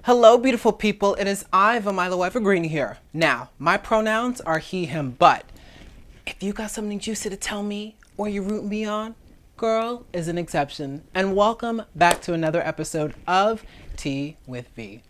Hello, beautiful people. It is I, Vemilo Evergreen here. Now, my pronouns are he, him, but if you got something juicy to tell me or you're rooting me on, girl is an exception. And welcome back to another episode of Tea with V.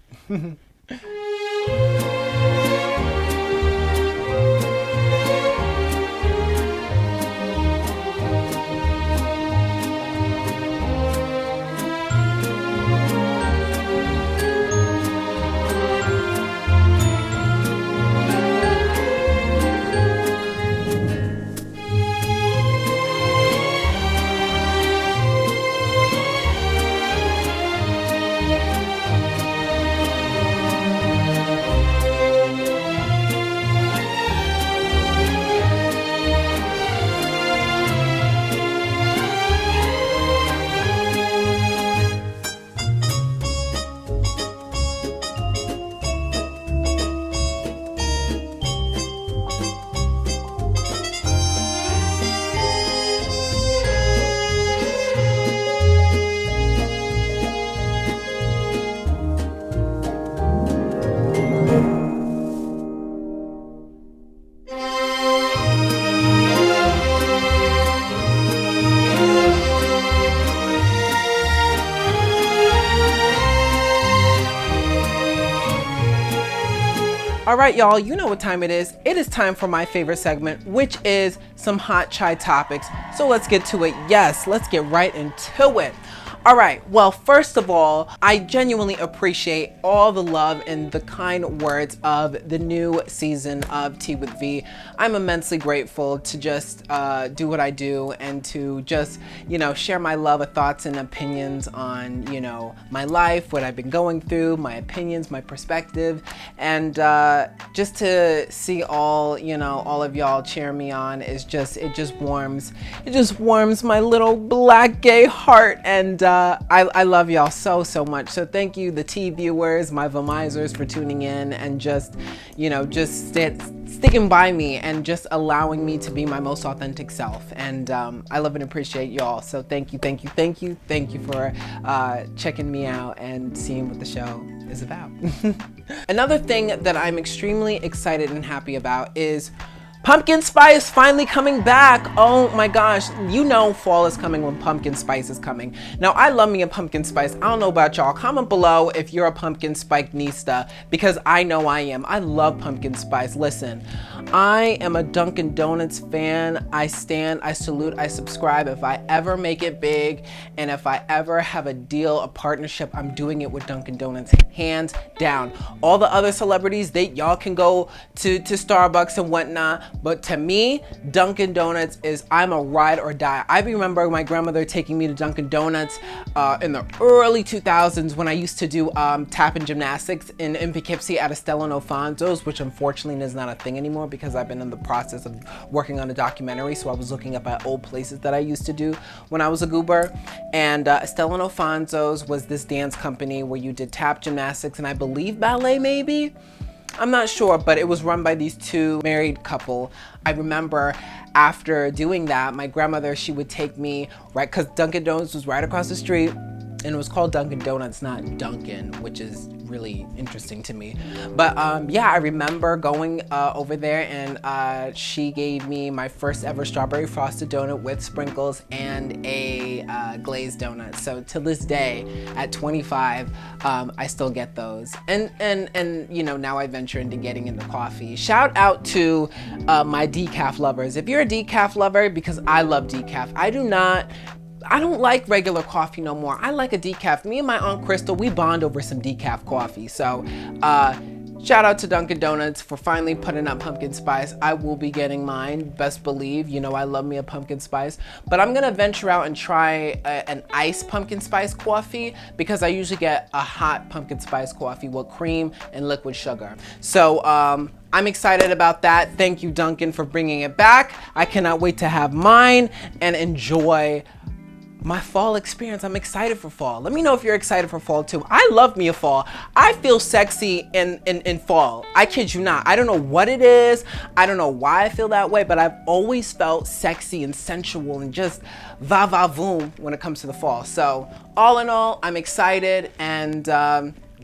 All right, y'all, you know what time it is. It is time for my favorite segment, which is some hot chai topics. So let's get to it. Yes, let's get right into it. All right, well, first of all, I genuinely appreciate all the love and the kind words of the new season of Tea with V. I'm immensely grateful to just do what I do and to just, share my love of thoughts and opinions on, my life, what I've been going through, my opinions, my perspective, and just to see all of y'all cheer me on is it just warms my little black gay heart. And I love y'all so much. So thank you, the T viewers, my Vemizers, for tuning in and just sticking by me and just allowing me to be my most authentic self. And I love and appreciate y'all. So thank you for checking me out and seeing what the show is about. Another thing that I'm extremely excited and happy about is pumpkin spice finally coming back. Oh my gosh, fall is coming when pumpkin spice is coming. Now, I love me a pumpkin spice. I don't know about y'all. Comment below if you're a pumpkin spice-nista, because I know I am. I love pumpkin spice. Listen, I am a Dunkin' Donuts fan. I stand, I salute, I subscribe. If I ever make it big and if I ever have a deal, a partnership, I'm doing it with Dunkin' Donuts, hands down. All the other celebrities, y'all can go to Starbucks and whatnot. But to me, Dunkin' Donuts I'm a ride or die. I remember my grandmother taking me to Dunkin' Donuts in the early 2000s when I used to do tap and gymnastics in Poughkeepsie at Estella and Alfonso's, which unfortunately is not a thing anymore because I've been in the process of working on a documentary. So I was looking up at old places that I used to do when I was a goober. And Estella and Alfonso's was this dance company where you did tap gymnastics and I believe ballet maybe? I'm not sure, but it was run by these two married couple. I remember after doing that, my grandmother, she would take me, right, because Dunkin' Donuts was right across the street, and it was called Dunkin' Donuts, not Dunkin', which is really interesting to me. But I remember going over there and she gave me my first ever strawberry frosted donut with sprinkles and a glazed donut. So to this day, at 25, I still get those. And now I venture into getting into coffee. Shout out to my decaf lovers. If you're a decaf lover, because I love decaf. I don't like regular coffee no more. I like a decaf. Me and my Aunt Crystal, we bond over some decaf coffee. So shout out to Dunkin' Donuts for finally putting up pumpkin spice. I will be getting mine, best believe. I love me a pumpkin spice. But I'm gonna venture out and try an iced pumpkin spice coffee because I usually get a hot pumpkin spice coffee with cream and liquid sugar. So I'm excited about that. Thank you, Dunkin', for bringing it back. I cannot wait to have mine and enjoy my fall experience. I'm excited for fall. Let me know if you're excited for fall too. I love me a fall. I feel sexy in fall. I kid you not. I don't know what it is. I don't know why I feel that way, but I've always felt sexy and sensual and just va-va-voom when it comes to the fall. So all in all, I'm excited and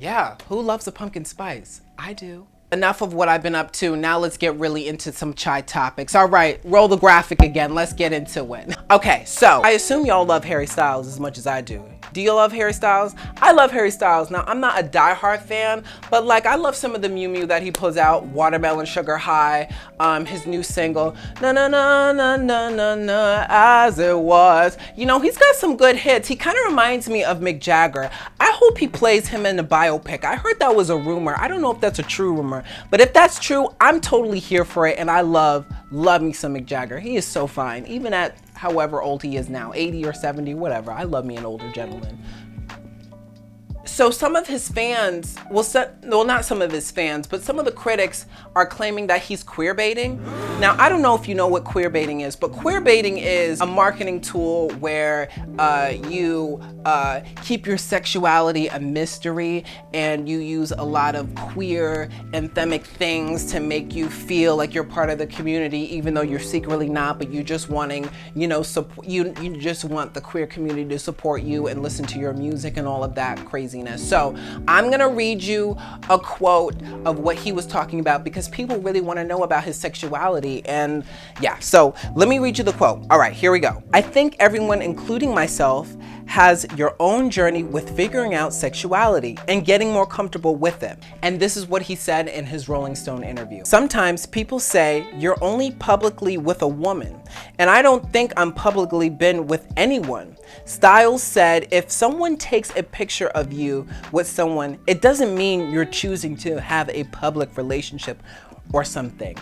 Yeah, who loves a pumpkin spice? I do. Enough of what I've been up to. Now let's get really into some chai topics. All right, roll the graphic again. Let's get into it. Okay, so I assume y'all love Harry Styles as much as I do. Do you love Harry Styles? I love Harry Styles. Now, I'm not a diehard fan, but like I love some of the Mew Mew that he puts out. Watermelon Sugar High, his new single, Na Na Na Na Na Na Na, As It Was. You know, he's got some good hits. He kind of reminds me of Mick Jagger. I hope he plays him in a biopic. I heard that was a rumor. I don't know if that's a true rumor, but if that's true, I'm totally here for it. And I love me some Mick Jagger. He is so fine, even at however old he is now, 80 or 70, whatever. I love me an older gentleman. So some of his fans, well, not some of his fans, but some of the critics are claiming that he's queer baiting. Now, I don't know if you know what queer baiting is, but queer baiting is a marketing tool where you keep your sexuality a mystery, and you use a lot of queer anthemic things to make you feel like you're part of the community, even though you're secretly not, but you're just wanting, you know, you just want the queer community to support you and listen to your music and all of that craziness. So I'm gonna read you a quote of what he was talking about because people really want to know about his sexuality. And yeah, so let me read you the quote. All right, here we go. I think everyone, including myself, has your own journey with figuring out sexuality and getting more comfortable with it. And this is what he said in his Rolling Stone interview. Sometimes people say you're only publicly with a woman, and I don't think I'm publicly been with anyone. Styles said, if someone takes a picture of you with someone, it doesn't mean you're choosing to have a public relationship or something.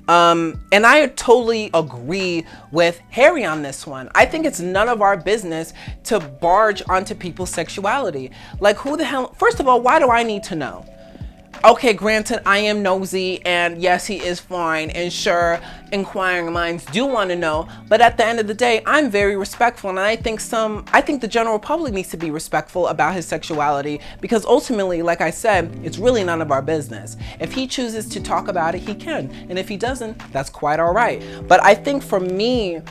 And I totally agree with Harry on this one. I think it's none of our business to barge onto people's sexuality. Like, who the hell, first of all, why do I need to know? Okay, granted, I am nosy, and yes, he is fine, and sure, inquiring minds do want to know, but at the end of the day, I'm very respectful, and I think the general public needs to be respectful about his sexuality, because ultimately, like I said, it's really none of our business. If he chooses to talk about it, he can, and if he doesn't, that's quite all right. But I think for me,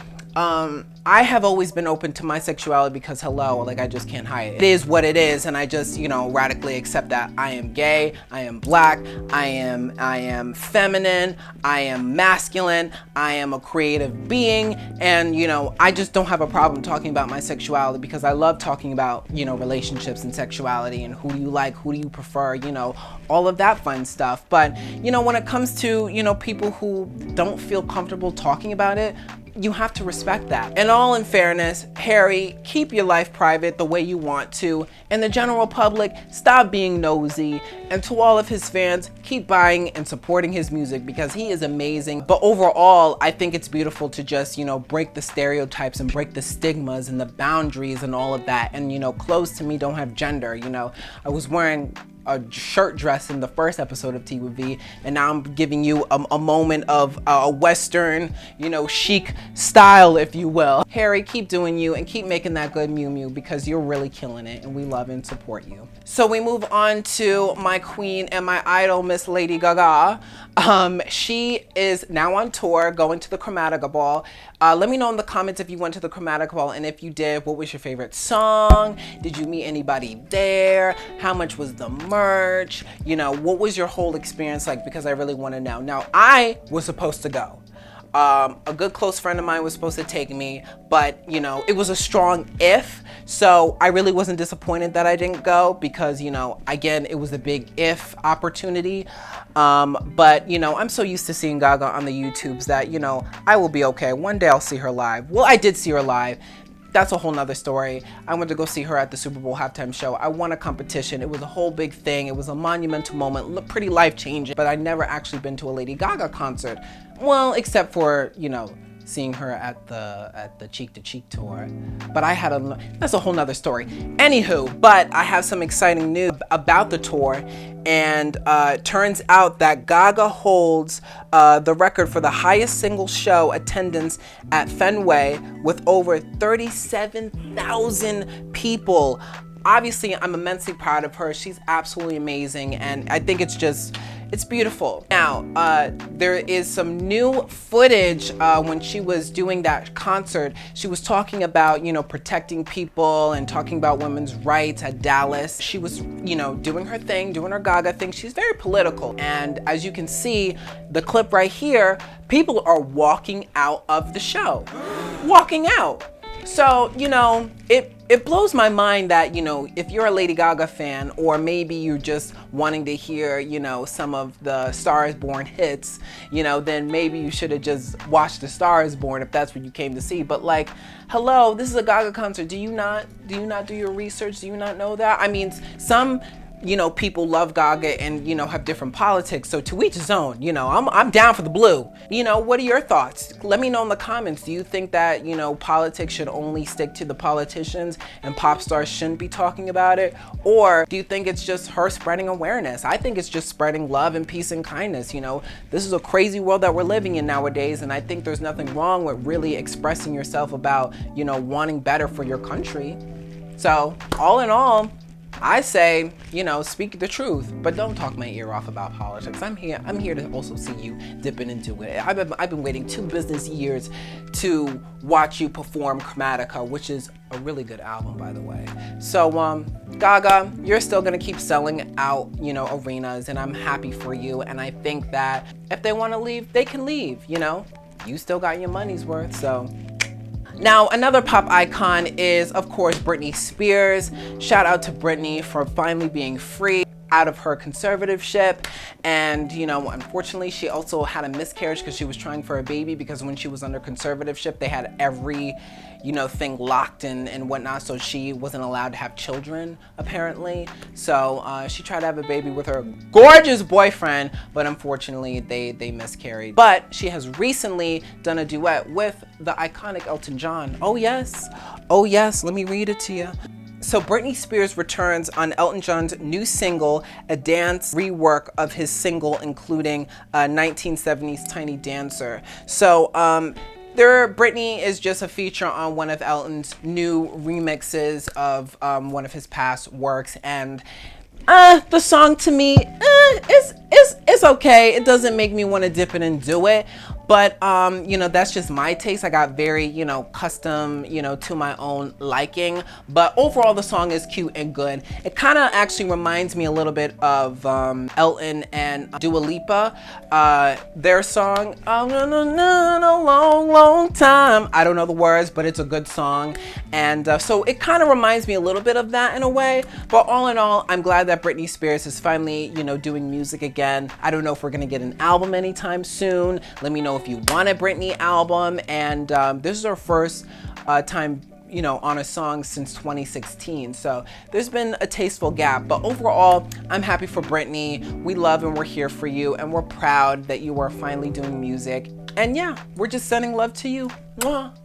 I have always been open to my sexuality because hello, like I just can't hide it. It is what it is, and I just, you know, radically accept that I am gay, I am black, I am feminine, I am masculine, I am a creative being, and you know, I just don't have a problem talking about my sexuality because I love talking about, you know, relationships and sexuality and who do you like, who do you prefer, you know, all of that fun stuff. But, you know, when it comes to, you know, people who don't feel comfortable talking about it, you have to respect that. And all in fairness, Harry, keep your life private the way you want to. And the general public, stop being nosy. And to all of his fans, keep buying and supporting his music because he is amazing. But overall, I think it's beautiful to just, you know, break the stereotypes and break the stigmas and the boundaries and all of that. And, you know, clothes to me don't have gender. You know, I was wearing a shirt dress in the first episode of Tea with V, and now I'm giving you a moment of a Western, you know, chic style, if you will. Harry, keep doing you and keep making that good Mew Mew because you're really killing it and we love and support you. So we move on to my queen and my idol, Miss Lady Gaga. She is now on tour, going to the Chromatica Ball. Let me know in the comments if you went to the Chromatica Ball, and if you did, what was your favorite song? Did you meet anybody there? How much was the merch? You know, what was your whole experience like? Because I really want to know. Now, I was supposed to go. A good close friend of mine was supposed to take me, but you know, it was a strong if, so I really wasn't disappointed that I didn't go because, you know, again, it was a big if opportunity. But you know, I'm so used to seeing Gaga on the YouTubes that, you know, I will be okay. One day I'll see her live. Well, I did see her live. That's a whole nother story. I went to go see her at the Super Bowl halftime show. I won a competition. It was a whole big thing. It was a monumental moment, pretty life-changing, but I'd never actually been to a Lady Gaga concert. Well, except for, you know, seeing her at the Cheek to Cheek tour. But that's a whole nother story. Anywho, but I have some exciting news about the tour, and turns out that Gaga holds the record for the highest single show attendance at Fenway with over 37,000 people. Obviously, I'm immensely proud of her. She's absolutely amazing, and I think it's just, it's beautiful. Now, there is some new footage when she was doing that concert. She was talking about, protecting people and talking about women's rights at Dallas. She was, doing her thing, doing her Gaga thing. She's very political. And as you can see, the clip right here, people are walking out of the show. Walking out. So, it blows my mind that, if you're a Lady Gaga fan, or maybe you're just wanting to hear, some of the Star is Born hits, then maybe you should have just watched The Star is Born if that's what you came to see. But like, hello, this is a Gaga concert. Do you not do your research? Do you not know that? I mean, some people love Gaga and, have different politics. So to each his own, I'm down for the blue. What are your thoughts? Let me know in the comments. Do you think that, politics should only stick to the politicians and pop stars shouldn't be talking about it? Or do you think it's just her spreading awareness? I think it's just spreading love and peace and kindness. This is a crazy world that we're living in nowadays. And I think there's nothing wrong with really expressing yourself about, wanting better for your country. So all in all, I say, speak the truth, but don't talk my ear off about politics. I'm here to also see you dipping into it. I've been waiting 2 business years to watch you perform Chromatica, which is a really good album, by the way. So, Gaga, you're still gonna keep selling out, arenas, and I'm happy for you. And I think that if they wanna leave, they can leave, You still got your money's worth, so. Now, another pop icon is, of course, Britney Spears. Shout out to Britney for finally being free out of her conservatorship. And, unfortunately, she also had a miscarriage because she was trying for a baby, because when she was under conservatorship, they had every, thing locked and whatnot. So she wasn't allowed to have children, apparently. So she tried to have a baby with her gorgeous boyfriend, but unfortunately they miscarried. But she has recently done a duet with the iconic Elton John. Oh yes, let me read it to you. So Britney Spears returns on Elton John's new single, a dance rework of his single, including 1970s Tiny Dancer. So Britney is just a feature on one of Elton's new remixes of one of his past works, and the song to me is okay. It doesn't make me want to dip in and do it, but that's just my taste. I got very custom to my own liking, but overall the song is cute and good. It kind of actually reminds me a little bit of Elton and Dua Lipa, their song a long time. I don't know the words, but it's a good song, and so it kind of reminds me a little bit of that in a way. But all in all, I'm glad that Britney Spears is finally doing music again. I don't know if we're gonna get an album anytime soon. Let me know if you want a Britney album. And this is our first time on a song since 2016. So there's been a tasteful gap, but overall, I'm happy for Britney. We love and we're here for you, and we're proud that you are finally doing music. And yeah, we're just sending love to you. Mwah.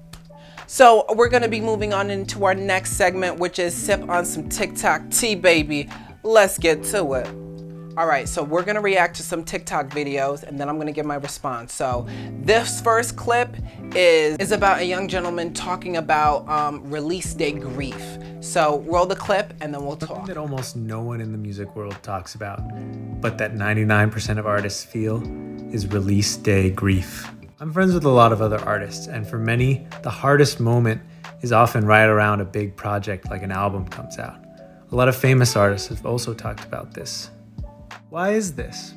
So we're gonna be moving on into our next segment, which is Sip on Some TikTok Tea, baby. Let's get to it. All right, so we're gonna react to some TikTok videos, and then I'm gonna give my response. So this first clip is about a young gentleman talking about release day grief. So roll the clip and then we'll talk. Something that almost no one in the music world talks about, but that 99% of artists feel, is release day grief. I'm friends with a lot of other artists, and for many, the hardest moment is often right around a big project like an album comes out. A lot of famous artists have also talked about this. Why is this?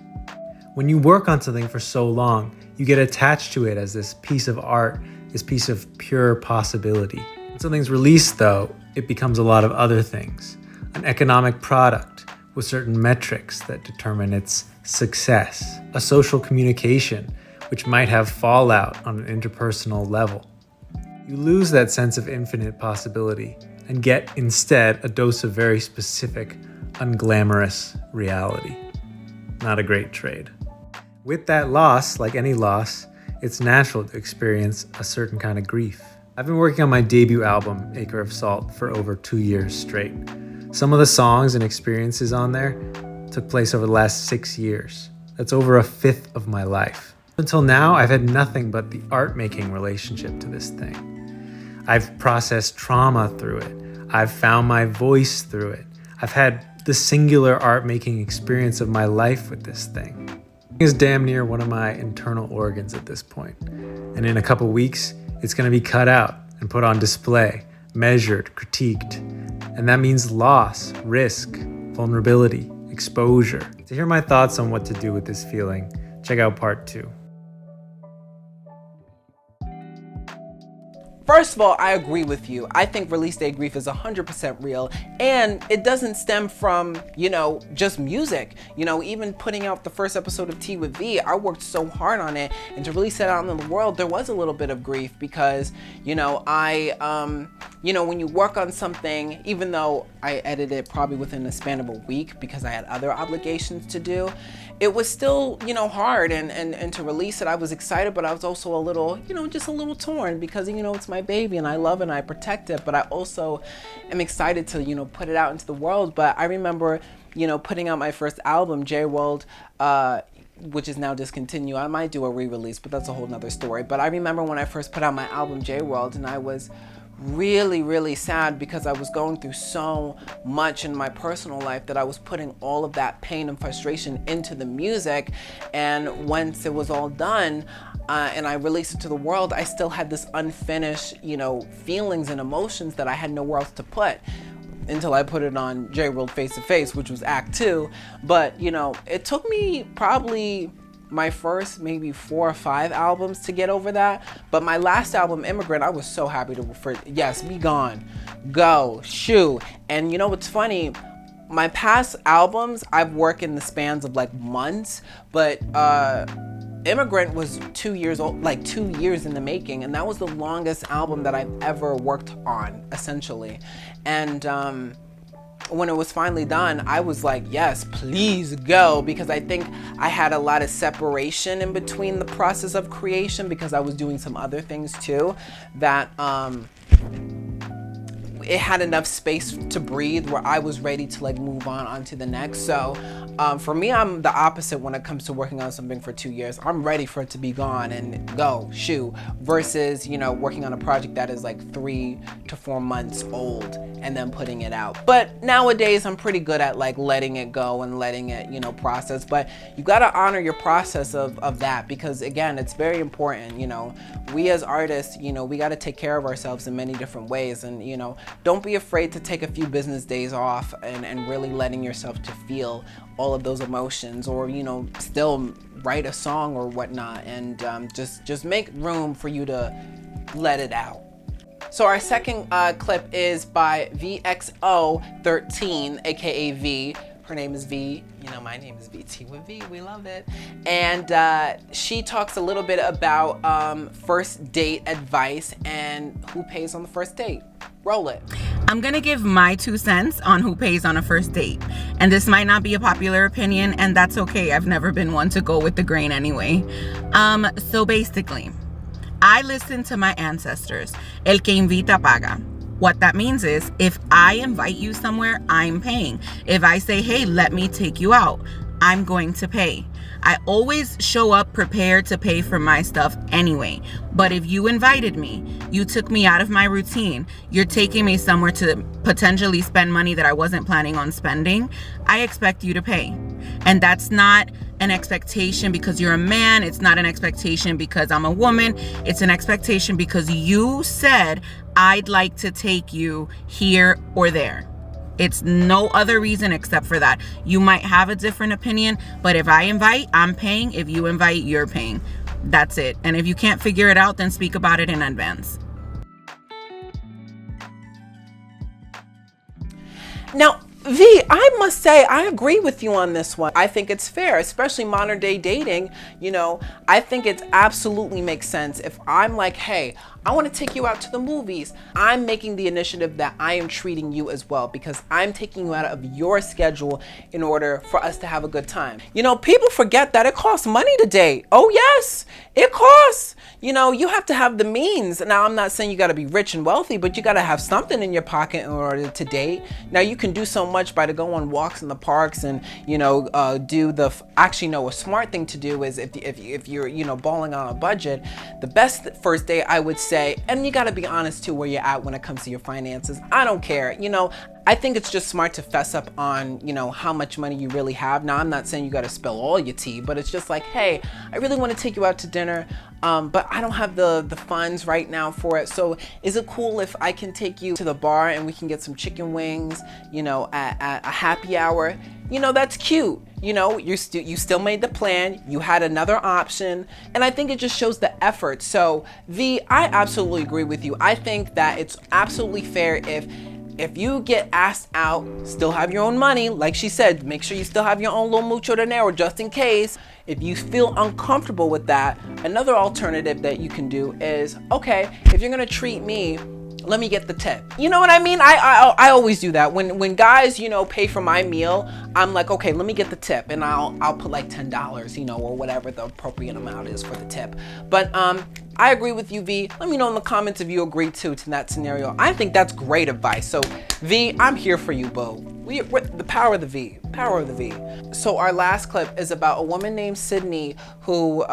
When you work on something for so long, you get attached to it as this piece of art, this piece of pure possibility. When something's released, though, it becomes a lot of other things. An economic product with certain metrics that determine its success. A social communication, which might have fallout on an interpersonal level. You lose that sense of infinite possibility and get instead a dose of very specific, unglamorous reality. Not a great trade. With that loss, like any loss, it's natural to experience a certain kind of grief. I've been working on my debut album, Acre of Salt, for over 2 years straight. Some of the songs and experiences on there took place over the last 6 years. That's over a fifth of my life. Until now, I've had nothing but the art-making relationship to this thing. I've processed trauma through it. I've found my voice through it. I've had the singular art-making experience of my life with this thing. It is damn near one of my internal organs at this point. And in a couple weeks, it's going to be cut out and put on display, measured, critiqued. And that means loss, risk, vulnerability, exposure. To hear my thoughts on what to do with this feeling, check out part 2. First of all, I agree with you. I think release day grief is 100% real, and it doesn't stem from, just music. Even putting out the first episode of Tea with V, I worked so hard on it, and to release it out in the world, there was a little bit of grief because, when you work on something, even though I edited it probably within the span of a week because I had other obligations to do, it was still, hard, and to release it, I was excited, but I was also a little, just a little torn because, it's my baby and I love it and I protect it, but I also am excited to, put it out into the world. But I remember, putting out my first album, J-World, which is now discontinued. I might do a re-release, but that's a whole nother story. But I remember when I first put out my album, J-World, and I was really, really sad because I was going through so much in my personal life that I was putting all of that pain and frustration into the music. And once it was all done, and I released it to the world, I still had this unfinished, feelings and emotions that I had nowhere else to put until I put it on J-World Face to Face, which was Act 2. But, it took me probably my first maybe 4 or 5 albums to get over that. But my last album, Immigrant, I was so happy yes, be gone, go, shoo. And what's funny? My past albums, I've worked in the spans of like months, but Immigrant was 2 years old, like 2 years in the making, and that was the longest album that I've ever worked on, essentially. And when it was finally done, I was like, yes, please go, because I think I had a lot of separation in between the process of creation because I was doing some other things too that it had enough space to breathe where I was ready to like move on to the next. So for me, I'm the opposite when it comes to working on something for 2 years. I'm ready for it to be gone and go, shoo, versus, working on a project that is like 3 to 4 months old and then putting it out. But nowadays I'm pretty good at like letting it go and letting it, process. But you got to honor your process of that, because again, it's very important. We as artists, we got to take care of ourselves in many different ways. And, don't be afraid to take a few business days off and really letting yourself to feel all of those emotions, or, still write a song or whatnot, and just make room for you to let it out. So our second clip is by Vxo13, aka V. Her name is V. My name is VT with V. We love it. And she talks a little bit about first date advice and who pays on the first date. Roll it. I'm going to give my 2 cents on who pays on a first date. And this might not be a popular opinion, and that's okay. I've never been one to go with the grain anyway. So basically, I listen to my ancestors. El que invita paga. What that means is, if I invite you somewhere, I'm paying. If I say, hey, let me take you out, I'm going to pay. I always show up prepared to pay for my stuff anyway. But if you invited me, you took me out of my routine, you're taking me somewhere to potentially spend money that I wasn't planning on spending, I expect you to pay. And that's not an expectation because you're a man. It's not an expectation because I'm a woman. It's an expectation because you said, I'd like to take you here or there. It's no other reason except for that. You might have a different opinion, but if I invite, I'm paying. If you invite, you're paying. That's it. And if you can't figure it out, then speak about it in advance. Now, V, I must say, I agree with you on this one. I think it's fair, especially modern day dating. I think it absolutely makes sense if I'm like, hey, I want to take you out to the movies. I'm making the initiative that I am treating you as well, because I'm taking you out of your schedule in order for us to have a good time. People forget that it costs money to date. Oh yes, it costs. You have to have the means. Now, I'm not saying you got to be rich and wealthy, but you got to have something in your pocket in order to date. Now, you can do so much by to go on walks in the parks and, a smart thing to do is if you're, balling on a budget, the best first date I would say say, and you got to be honest too where you're at when it comes to your finances. I don't care. I think it's just smart to fess up on, how much money you really have. Now, I'm not saying you got to spill all your tea, but it's just like, hey, I really want to take you out to dinner, but I don't have the funds right now for it. So is it cool if I can take you to the bar and we can get some chicken wings, at a happy hour? That's cute. You still made the plan. You had another option. And I think it just shows the effort. So V, I absolutely agree with you. I think that it's absolutely fair if you get asked out, still have your own money. Like she said, make sure you still have your own little mucho dinero just in case. If you feel uncomfortable with that, another alternative that you can do is, okay, if you're gonna treat me, let me get the tip. You know what I mean? I always do that. When guys, pay for my meal, I'm like, okay, let me get the tip, and I'll put like $10, or whatever the appropriate amount is for the tip. But I agree with you, V. Let me know in the comments if you agree to that scenario. I think that's great advice. So V, I'm here for you, boo. We're the power of the V. Power of the V. So our last clip is about a woman named Sydney who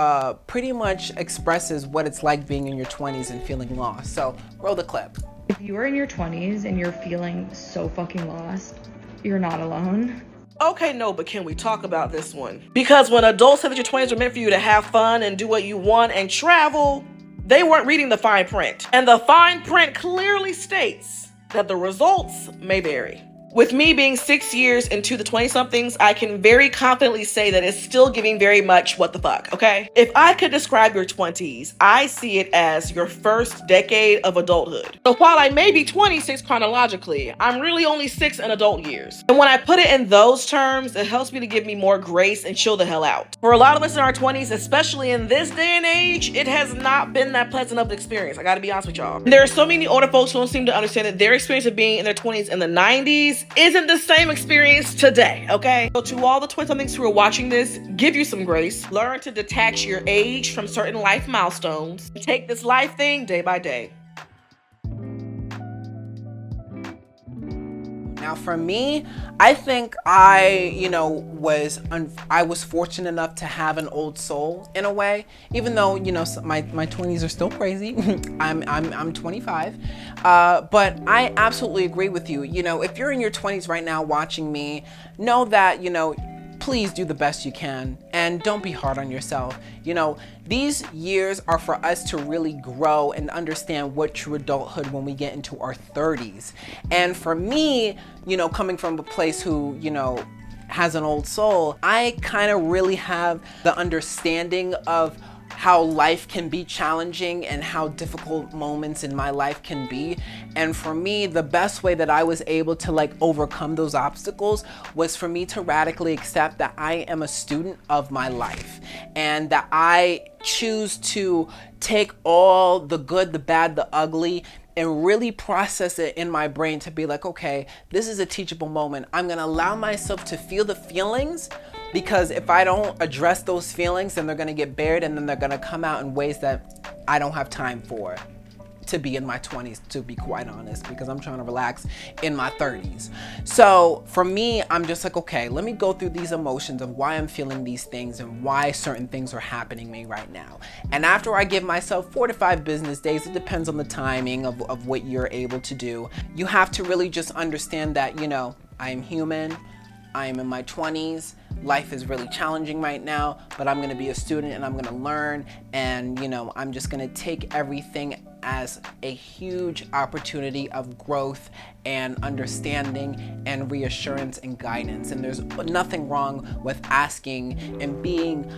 pretty much expresses what it's like being in your 20s and feeling lost. So roll the clip. If you are in your 20s and you're feeling so fucking lost, you're not alone. Okay, no, but can we talk about this one? Because when adults said that your 20s were meant for you to have fun and do what you want and travel, they weren't reading the fine print. And the fine print clearly states that the results may vary. With me being 6 years into the 20-somethings, I can very confidently say that it's still giving very much what the fuck, okay? If I could describe your 20s, I see it as your first decade of adulthood. So while I may be 26 chronologically, I'm really only 6 in adult years. And when I put it in those terms, it helps me to give me more grace and chill the hell out. For a lot of us in our 20s, especially in this day and age, it has not been that pleasant of an experience. I gotta be honest with y'all. There are so many older folks who don't seem to understand that their experience of being in their 20s in the 90s isn't the same experience today, okay? So to all the 20-somethings who are watching this, give you some grace. Learn to detach your age from certain life milestones. Take this life thing day by day. Now for me, I think I was fortunate enough to have an old soul in a way, even though, my 20s are still crazy. I'm 25. But I absolutely agree with you. If you're in your 20s right now watching me, know that, please do the best you can and don't be hard on yourself. These years are for us to really grow and understand what true adulthood when we get into our 30s. And for me, coming from a place who, has an old soul, I kind of really have the understanding of how life can be challenging and how difficult moments in my life can be. And for me, the best way that I was able to overcome those obstacles was for me to radically accept that I am a student of my life and that I choose to take all the good, the bad, the ugly, and really process it in my brain to be like, okay, this is a teachable moment. I'm gonna allow myself to feel the feelings, because if I don't address those feelings, then they're gonna get buried and then they're gonna come out in ways that I don't have time for to be in my 20s, to be quite honest, because I'm trying to relax in my 30s. So for me, I'm just like, okay, let me go through these emotions of why I'm feeling these things and why certain things are happening to me right now. And after I give myself 4 to 5 business days, it depends on the timing of what you're able to do. You have to really just understand that, I am human, I am in my 20s, life is really challenging right now, but I'm gonna be a student and I'm gonna learn, and I'm just gonna take everything as a huge opportunity of growth and understanding and reassurance and guidance. And there's nothing wrong with asking and being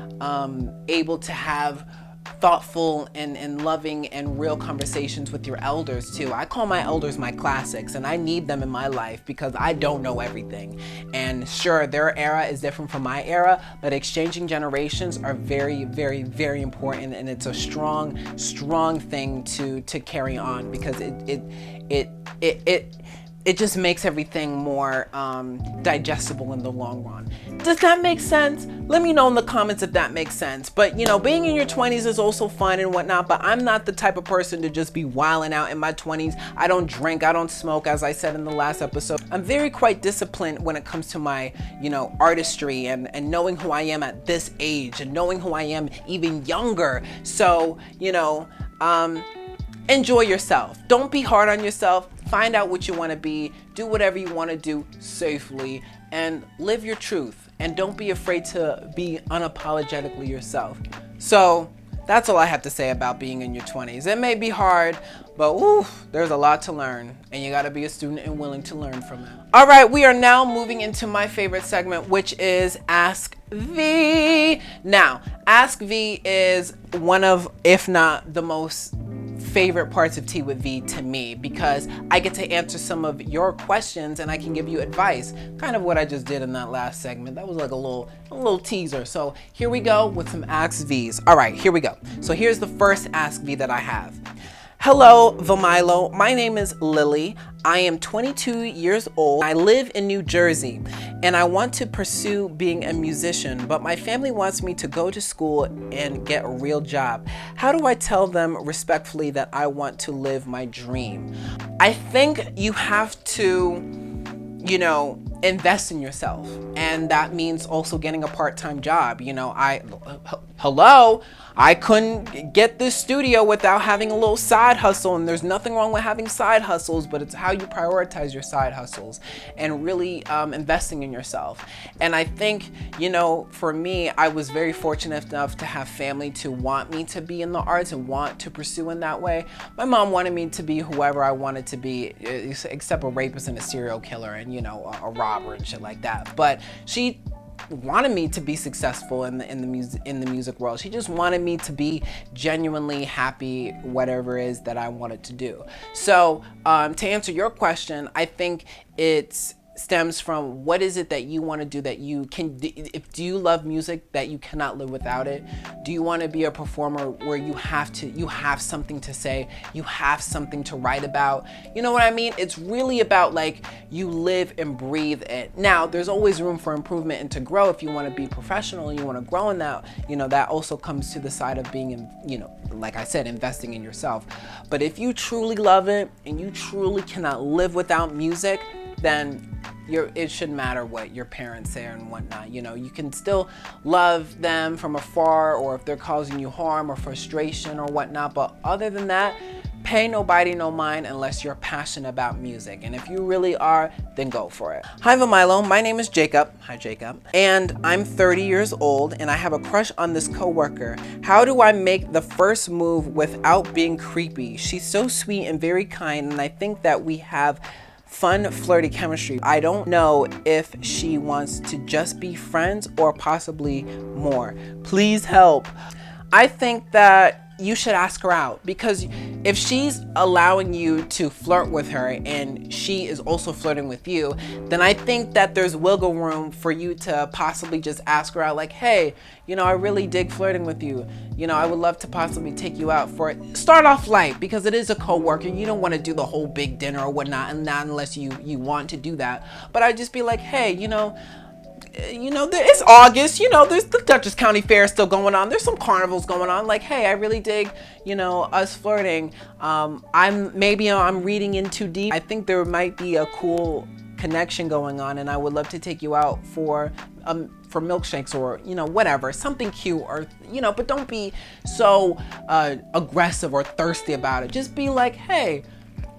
able to have thoughtful and loving and real conversations with your elders too. I call my elders my classics, and I need them in my life because I don't know everything. And sure, their era is different from my era, but exchanging generations are very, very, very important, and it's a strong thing to carry on, because it just makes everything more digestible in the long run. Does that make sense? Let me know in the comments if that makes sense. But being in your 20s is also fun and whatnot, but I'm not the type of person to just be wilding out in my 20s. I don't drink, I don't smoke, as I said in the last episode. I'm very quite disciplined when it comes to my, artistry and knowing who I am at this age and knowing who I am even younger. So, enjoy yourself. Don't be hard on yourself. Find out what you want to be. Do whatever you want to do safely and live your truth. And don't be afraid to be unapologetically yourself. So that's all I have to say about being in your 20s. It may be hard, but there's a lot to learn, and you got to be a student and willing to learn from it. All right, we are now moving into my favorite segment, which is Ask V. Now, Ask V is one of, if not the most favorite parts of Tea with V to me, because I get to answer some of your questions and I can give you advice. Kind of what I just did in that last segment. That was like a little teaser. So here we go with some Ask Vs. All right, here we go. So here's the first Ask V that I have. Hello, Vemilo. My name is Lillie. I am 22 years old. I live in New Jersey and I want to pursue being a musician, but my family wants me to go to school and get a real job. How do I tell them respectfully that I want to live my dream? I think you have to, invest in yourself. And that means also getting a part-time job. I couldn't get this studio without having a little side hustle, and there's nothing wrong with having side hustles, but it's how you prioritize your side hustles and really investing in yourself. And I think, for me, I was very fortunate enough to have family to want me to be in the arts and want to pursue in that way. My mom wanted me to be whoever I wanted to be, except a rapist and a serial killer and, a robber and shit like that. But she wanted me to be successful in the music world. She just wanted me to be genuinely happy, whatever it is that I wanted to do. So to answer your question, I think it stems from what is it that you want to do that you can. Do you love music that you cannot live without it? Do you want to be a performer where you have something to say, you have something to write about? You know what I mean? It's really about like you live and breathe it. Now, there's always room for improvement and to grow. If you want to be professional and you want to grow in that, that also comes to the side of being, like I said, investing in yourself. But if you truly love it and you truly cannot live without music, then it shouldn't matter what your parents say and whatnot. You can still love them from afar, or if they're causing you harm or frustration or whatnot. But other than that, pay nobody no mind unless you're passionate about music. And if you really are, then go for it. Hi, Vemilo. My name is Jacob. Hi, Jacob. And I'm 30 years old and I have a crush on this coworker. How do I make the first move without being creepy? She's so sweet and very kind, and I think that we have fun, flirty chemistry. I don't know if she wants to just be friends or possibly more. Please help. I think that you should ask her out, because if she's allowing you to flirt with her and she is also flirting with you, then I think that there's wiggle room for you to possibly just ask her out, like, hey, I really dig flirting with you. I would love to possibly take you out for it. Start off light, because it is a coworker. You don't want to do the whole big dinner or whatnot, and not unless you want to do that. But I'd just be like, hey, it's August, there's the Dutchess County Fair still going on. There's some carnivals going on. Like, hey, I really dig, us flirting. I'm reading in too deep. I think there might be a cool connection going on, and I would love to take you out for milkshakes or, whatever, something cute, or, but don't be so aggressive or thirsty about it. Just be like, hey,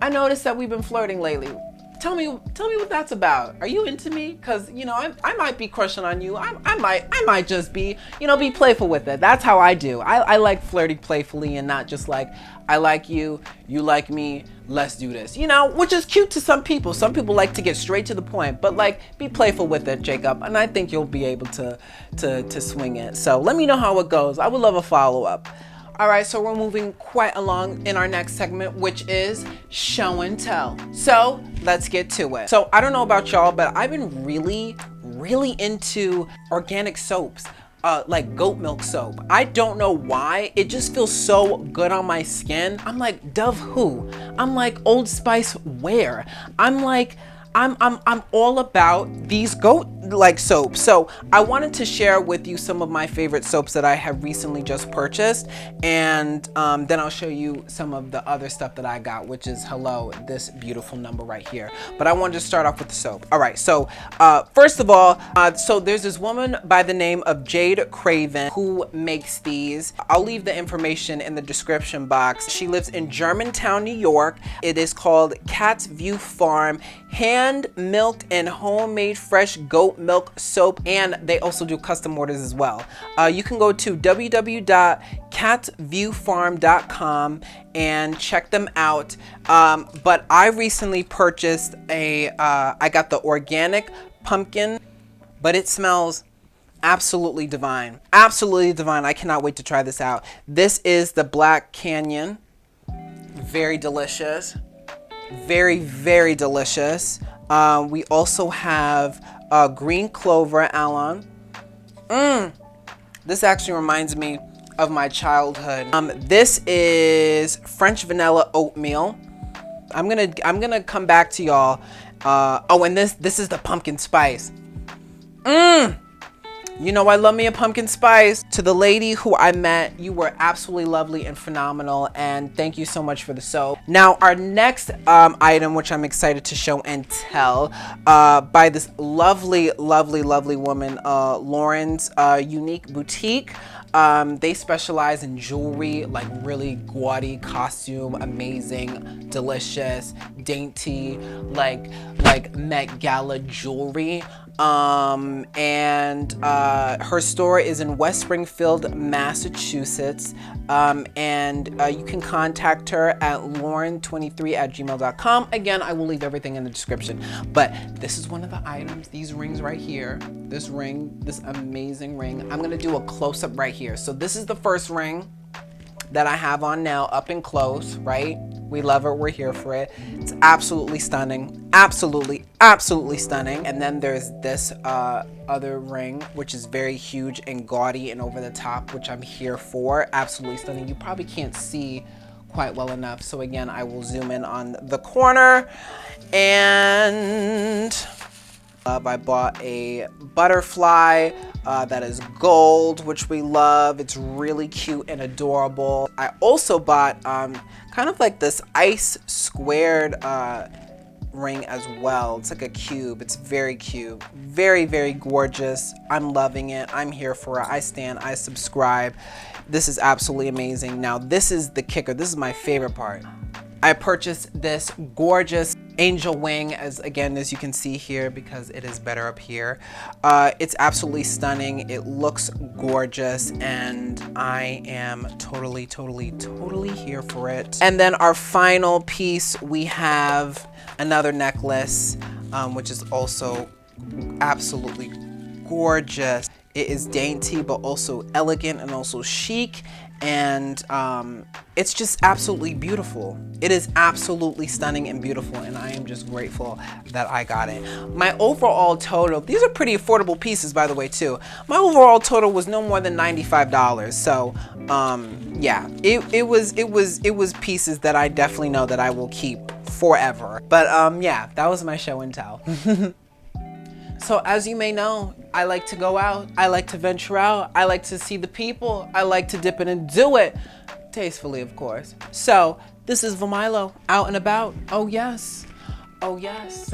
I noticed that we've been flirting lately. Tell me what that's about. Are you into me? Because, I might be crushing on you. I might just be, be playful with it. That's how I do. I like flirting playfully and not just like, I like you, you like me, let's do this. Which is cute to some people. Some people like to get straight to the point, but like, be playful with it, Jacob. And I think you'll be able to swing it. So let me know how it goes. I would love a follow-up. All right, so we're moving quite along in our next segment, which is show and tell. So let's get to it. So I don't know about y'all, but I've been really, really into organic soaps, like goat milk soap. I don't know why. It just feels so good on my skin. I'm like, Dove who? I'm like, Old Spice where? I'm like, I'm all about these goat like soaps. So I wanted to share with you some of my favorite soaps that I have recently just purchased, and then I'll show you some of the other stuff that I got, which is this beautiful number right here. But I wanted to start off with the soap. All right, so first of all, so there's this woman by the name of Jade Craven who makes these. I'll leave the information in the description box. She lives in Germantown, New York. It is called Cat's View Farm hand milked and homemade fresh goat milk soap, and they also do custom orders as well. You can go to www.catviewfarm.com and check them out. But I recently purchased I got the organic pumpkin, but it smells absolutely divine. Absolutely divine. I cannot wait to try this out. This is the Black Canyon. Very delicious. Very, very delicious. We also have green clover alon. This actually reminds me of my childhood. This is French vanilla oatmeal. I'm gonna come back to y'all. Oh, and this is the pumpkin spice. You know, I love me a pumpkin spice. To the lady who I met, you were absolutely lovely and phenomenal, and thank you so much for the soap. Now, our next item, which I'm excited to show and tell, by this lovely, lovely, lovely woman, Lauren's Unique Boutique. They specialize in jewelry, like really gaudy costume, amazing, delicious, dainty, like Met Gala jewelry. And her store is in West Springfield, Massachusetts. And you can contact her at lauren23@gmail.com. Again, I will leave everything in the description. But this is one of the items, these rings right here. This ring, this amazing ring. I'm gonna do a close-up right here. So this is the first ring that I have on now, up and close, right? We love it, we're here for it. It's absolutely stunning, absolutely, absolutely stunning. And then there's this other ring, which is very huge and gaudy and over the top, which I'm here for. Absolutely stunning. You probably can't see quite well enough. So again, I will zoom in on the corner. And I bought a butterfly that is gold, which we love. It's really cute and adorable. I also bought kind of like this ice squared ring as well. It's like a cube. It's very cute. Very, very gorgeous. I'm loving it. I'm here for it. I stand. I subscribe. This is absolutely amazing. Now, this is the kicker. This is my favorite part. I purchased this gorgeous angel wing, as you can see here, because it is better up here. It's absolutely stunning. It looks gorgeous, and I am totally, totally, totally here for it. And then our final piece, we have another necklace, which is also absolutely gorgeous. It is dainty, but also elegant and also chic. And it's just absolutely beautiful. It is absolutely stunning and beautiful, and I am just grateful that I got it. My overall total, these are pretty affordable pieces, by the way, too. My overall total was no more than $95. So yeah, it was pieces that I definitely know that I will keep forever. But yeah, that was my show and tell. So as you may know, I like to go out, I like to venture out, I like to see the people, I like to dip in and do it. Tastefully, of course. So this is Vemilo, out and about. Oh yes, oh yes.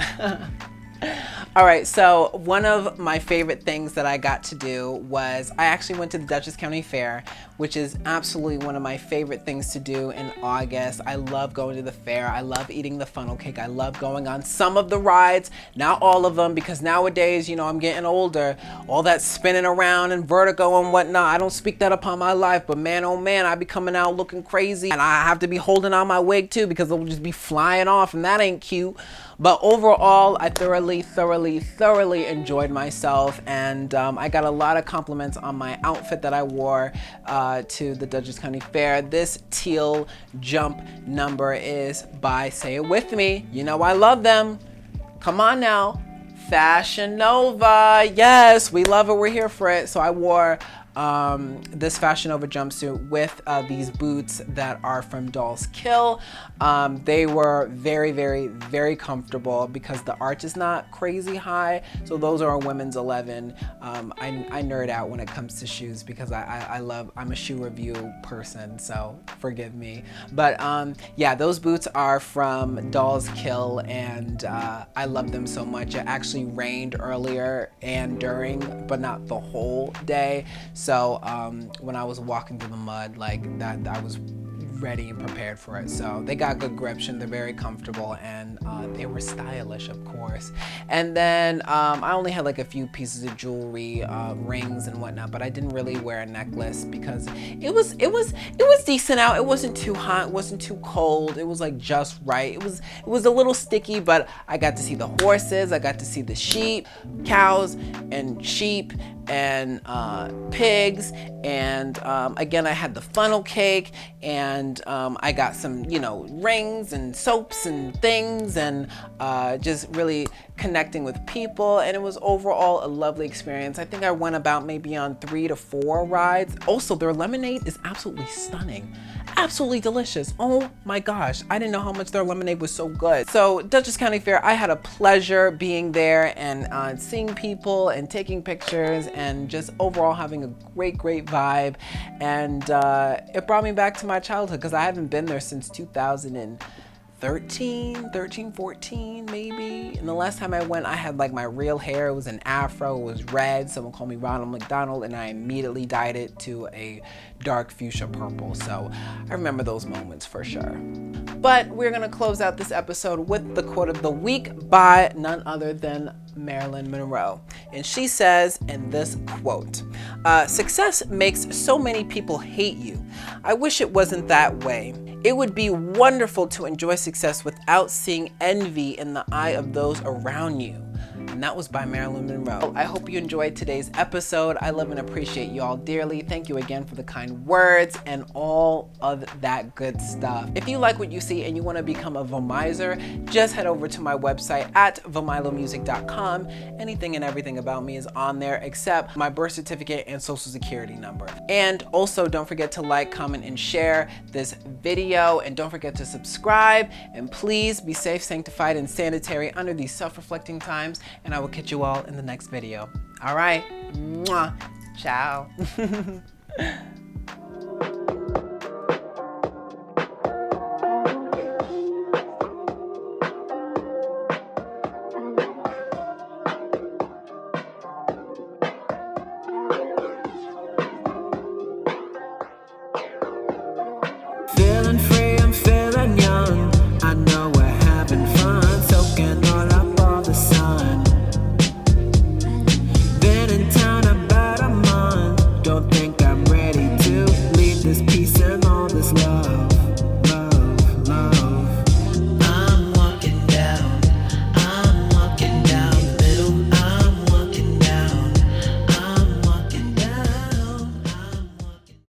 All right, so one of my favorite things that I got to do was I actually went to the Dutchess County Fair, which is absolutely one of my favorite things to do in August. I love going to the fair. I love eating the funnel cake. I love going on some of the rides, not all of them, because nowadays, you know, I'm getting older. All that spinning around and vertigo and whatnot, I don't speak that upon my life, but man, oh man, I be coming out looking crazy, and I have to be holding on my wig too, because it'll just be flying off, and that ain't cute. But overall, I thoroughly enjoyed myself, and I got a lot of compliments on my outfit that I wore to the Dutchess County Fair. This teal jump number is by, say it with me, you know I love them. Come on now, Fashion Nova. Yes, we love it, we're here for it. So I wore this Fashion Nova jumpsuit with these boots that are from Dolls Kill. They were very, very, very comfortable because the arch is not crazy high. So those are a women's 11. I nerd out when it comes to shoes because I'm a shoe review person, so forgive me. But yeah, those boots are from Dolls Kill, and I love them so much. It actually rained earlier and during, but not the whole day. So when I was walking through the mud like that, I was ready and prepared for it. So they got good grips and they're very comfortable, and they were stylish, of course. And then I only had like a few pieces of jewelry, rings and whatnot, but I didn't really wear a necklace because it was decent out. It wasn't too hot, it wasn't too cold. It was like just right. It was a little sticky, but I got to see the horses, I got to see the sheep, cows and sheep and pigs, and again I had the funnel cake, and I got some, you know, rings and soaps and things, and just really connecting with people, and it was overall a lovely experience. I think I went about maybe on 3 to 4 rides. Also, their lemonade is absolutely stunning, absolutely delicious. Oh my gosh, I didn't know how much their lemonade was so good. So Dutchess County Fair, I had a pleasure being there and seeing people and taking pictures and just overall having a great vibe. And it brought me back to my childhood because I haven't been there since 2013, 14 maybe. And the last time I went, I had like my real hair. It was an afro, it was red. Someone called me Ronald McDonald, and I immediately dyed it to a dark fuchsia purple. So I remember those moments for sure. But we're gonna close out this episode with the quote of the week by none other than Marilyn Monroe. And she says in this quote, "Success makes so many people hate you. I wish it wasn't that way. It would be wonderful to enjoy success without seeing envy in the eye of those around you." And that was by Marilyn Monroe. I hope you enjoyed today's episode. I love and appreciate you all dearly. Thank you again for the kind words and all of that good stuff. If you like what you see and you want to become a Vomizer, just head over to my website at vemilomusic.com. Anything and everything about me is on there except my birth certificate and social security number. And also don't forget to like, comment, and share this video. And don't forget to subscribe. And please be safe, sanctified, and sanitary under these self-reflecting times. And I will catch you all in the next video. All right. Mwah. Ciao. Feeling free, I'm feeling young. I know we're having fun, soaking all up all the sun. Been in town about a month, don't think